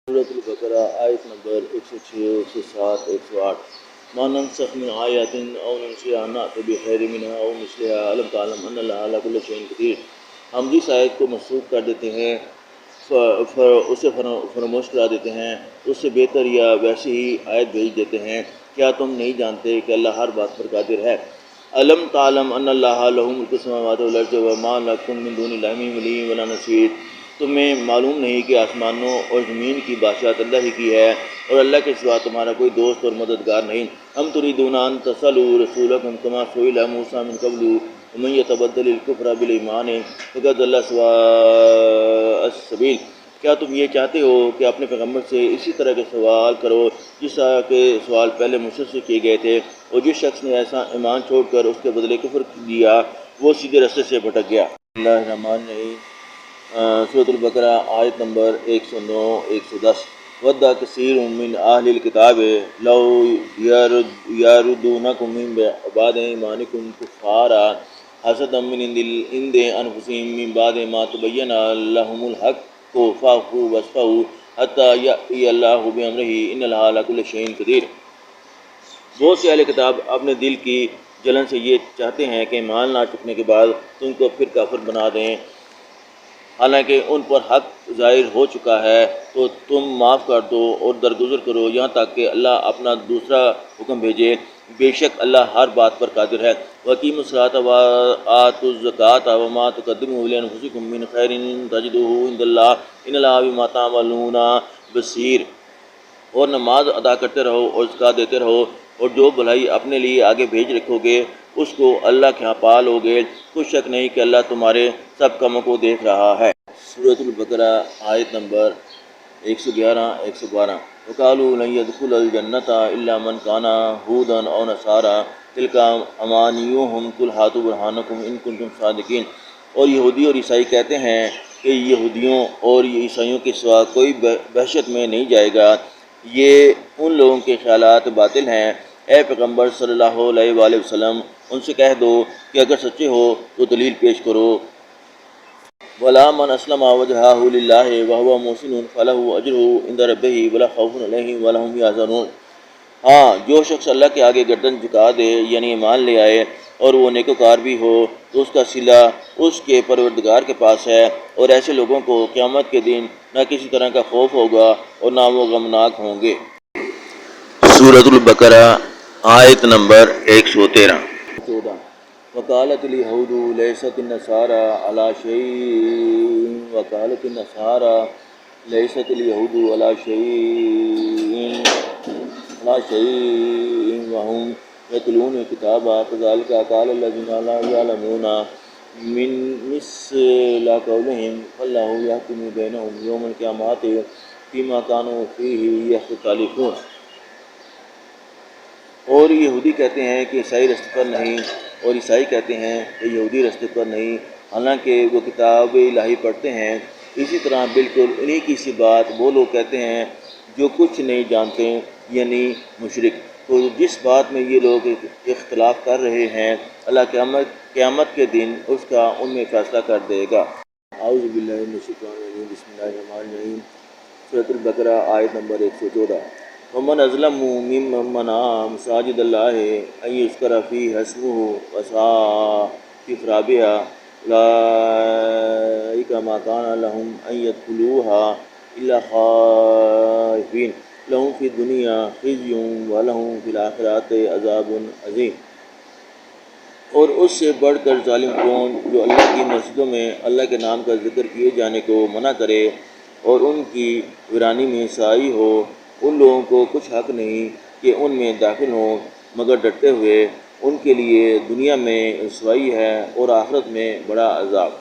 سورۃ البقرہ آیت نمبر 106 107 108 ما ننسخ من آیات او ننسیها نأت بخیر منها او مثلها الم تعلم ان اللہ علی کل شیء قدیر۔ ہم جس آیت کو منسوخ کر دیتے ہیں اسے فراموش کرا دیتے ہیں، اس سے بہتر یا ویسی ہی آیت بھیج دیتے ہیں۔ کیا تم نہیں جانتے کہ اللہ ہر بات پر قادر ہے؟ الم تعلم ان اللہ لہ ملک السماوات والارض وما لکم من دون اللہ من ولی ولا نصیر۔ تمہیں معلوم نہیں کہ آسمانوں اور زمین کی بادشاہت اللہ ہی کی ہے اور اللہ کے سوا تمہارا کوئی دوست اور مددگار نہیں۔ ہم تريدون ان تسألوا رسولکم کما سئل موسیٰ من قبل ومن يتبدل الکفر بالایمان فقد ضل سواء السبیل۔ کیا تم یہ چاہتے ہو کہ اپنے پیغمبر سے اسی طرح کے سوال کرو جس طرح کے سوال پہلے مشرک سے کیے گئے تھے، اور جس شخص نے ایسا ایمان چھوڑ کر اس کے بدلے کفر دیا وہ سیدھے رستے سے بھٹک گیا۔ اللہ الرحمن الرحیم۔ سورۃ البقرہ آیت نمبر 109 110 ود کثیر من اہل الکتاب لو یردونکم من بعد ایمانکم کفارا حسدا من عند انفسہم من بعد ما تبین لہم الحق فاعفوا واصفحوا حتی یأتی اللہ بامرہ ان اللہ علی کل شیء قدیر۔ بہت سے اہل کتاب اپنے دل کی جلن سے یہ چاہتے ہیں کہ ایمان نہ چکنے کے بعد تم کو پھر کافر بنا دیں، حالانکہ ان پر حق ظاہر ہو چکا ہے، تو تم معاف کر دو اور درگزر کرو یہاں تک کہ اللہ اپنا دوسرا حکم بھیجے۔ بے شک اللہ ہر بات پر قادر ہے۔ وَأَقِیمُوا الصَّلَاةَ وَآتُوا الزَّکَاةَ وَمَا تُقَدِّمُوا لِأَنفُسِکُم مِّن خَیْرٍ تَجِدُوهُ عِندَ اللَّهِ إِنَّ اللَّهَ بِمَا تَعْمَلُونَ بَصِیر۔ اور نماز ادا کرتے رہو اور زکوٰۃ دیتے رہو، اور جو بھلائی اپنے لیے آگے بھیج رکھو گے اس کو اللہ کے ہاں پا لو گے، کچھ شک نہیں کہ اللہ تمہارے سب کاموں کو دیکھ رہا ہے۔ سورۃ البقرہ آیت نمبر 111 112 وقالوا لن يدخل الجنة الا من كان هودا او نصارى تلك امانيهم قل هاتوا برهانكم ان كنتم صادقين۔ اور یہودی اور عیسائی کہتے ہیں کہ یہودیوں اور عیسائیوں کے سوا کوئی بحشت میں نہیں جائے گا، یہ ان لوگوں کے خیالات باطل ہیں۔ اے پیغمبر صلی اللہ علیہ وآلہ وسلم ان سے کہہ دو کہ اگر سچے ہو تو دلیل پیش کرو۔ وَلَا مَنْ أَسْلَمَ وَجْهَهُ لِلَّهِ وَهُوَ مُحْسِنٌ فَلَهُ أَجْرُهُ عِنْدَ رَبِّهِ وَلَا خَوْفٌ عَلَيْهِمْ وَلَا هُمْ يَحْزَنُونَ۔ ہاں، جو شخص اللہ کے آگے گردن جھکا دے یعنی ایمان لے آئے اور وہ نیکوکار بھی ہو تو اس کا صلہ اس کے پروردگار کے پاس ہے، اور ایسے لوگوں کو قیامت کے دن نہ کسی طرح کا خوف ہوگا اور نہ وہ غمناک ہوں گے۔ سورۃ البقرہ آیت نمبر 113 14 وقالت اليہود لیست النصارى على شیء وقالت النصارى لیست اليہود على شیء وهم یتلون الکتاب کذلک قال الذین لا یعلمون مثل قولهم فاللہ یحکم بینہم یوم القیامۃ فیما کانوا فیہ یختلفون۔ اور یہودی کہتے ہیں کہ عیسائی رستے پر نہیں، اور عیسائی کہتے ہیں کہ یہودی رستے پر نہیں، حالانکہ وہ کتاب الہی پڑھتے ہیں۔ اسی طرح بالکل انہی کی سی بات وہ لوگ کہتے ہیں جو کچھ نہیں جانتے یعنی مشرک۔ تو جس بات میں یہ لوگ اختلاف کر رہے ہیں اللہ قیامت کے دن اس کا ان میں فیصلہ کر دے گا۔ اعوذ باللہ من الشیطان الرجیم بسم اللہ الرحمن الرحیم۔ سورۃ البقرہ آیت نمبر 114 ومن اظلم ممن منع مساجد اللہ ان یذکر فیہا اسمہ وسعی فی خرابہا اولئک ما کان لہم ان یدخلوہا الا خائفین لہم فی الدنیا خزی ولہم فی الآخرۃ عذاب عظیم۔ اور اس سے بڑھ کر ظالم کون جو اللہ کی مسجدوں میں اللہ کے نام کا ذکر کیے جانے کو منع کرے اور ان کی ویرانی میں سعی ہو، ان لوگوں کو کچھ حق نہیں کہ ان میں داخل ہوں مگر ڈرتے ہوئے، ان کے لیے دنیا میں رسوائی ہے اور آخرت میں بڑا عذاب۔